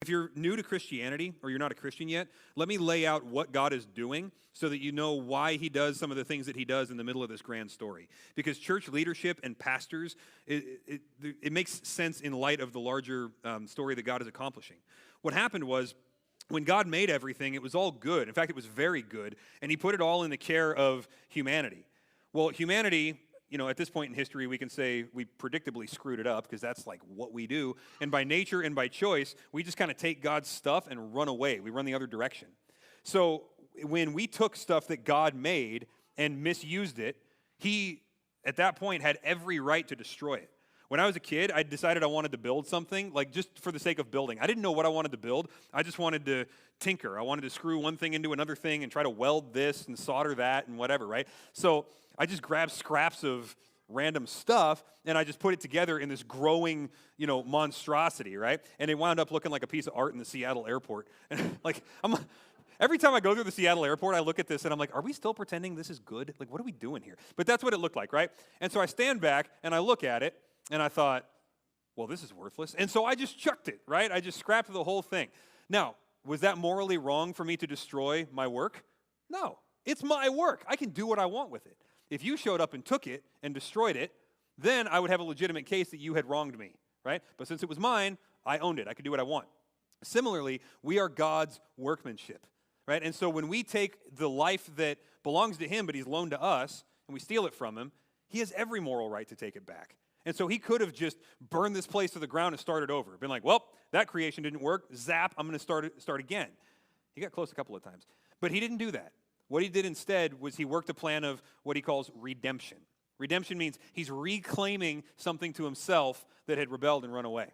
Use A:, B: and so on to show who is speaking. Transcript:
A: If you're new to Christianity or you're not a Christian yet, let me lay out what God is doing so that you know why he does some of the things that he does in the middle of this grand story. Because church leadership and pastors, it makes sense in light of the larger story that God is accomplishing. What happened was, when God made everything, it was all good. In fact, it was very good, and he put it all in the care of humanity. Well, humanity, at this point in history, we can say we predictably screwed it up because that's like what we do. And by nature and by choice, we just kind of take God's stuff and run away. We run the other direction. So when we took stuff that God made and misused it, he, at that point, had every right to destroy it. When I was a kid, I decided I wanted to build something, like just for the sake of building. I didn't know what I wanted to build. I just wanted to tinker. I wanted to screw one thing into another thing and try to weld this and solder that and whatever, right? So I just grabbed scraps of random stuff and I just put it together in this growing, monstrosity, right? And it wound up looking like a piece of art in the Seattle airport. And every time I go through the Seattle airport, I look at this and I'm like, are we still pretending this is good? Like, what are we doing here? But that's what it looked like, right? And so I stand back and I look at it and I thought, well, this is worthless. And so I just chucked it, right? I just scrapped the whole thing. Now, was that morally wrong for me to destroy my work? No, it's my work. I can do what I want with it. If you showed up and took it and destroyed it, then I would have a legitimate case that you had wronged me, right? But since it was mine, I owned it. I could do what I want. Similarly, we are God's workmanship, right? And so when we take the life that belongs to him, but he's loaned to us, and we steal it from him, he has every moral right to take it back. And so he could have just burned this place to the ground and started over. Been like, well, that creation didn't work. Zap, I'm going to start again. He got close a couple of times. But he didn't do that. What he did instead was he worked a plan of what he calls redemption. Redemption means he's reclaiming something to himself that had rebelled and run away.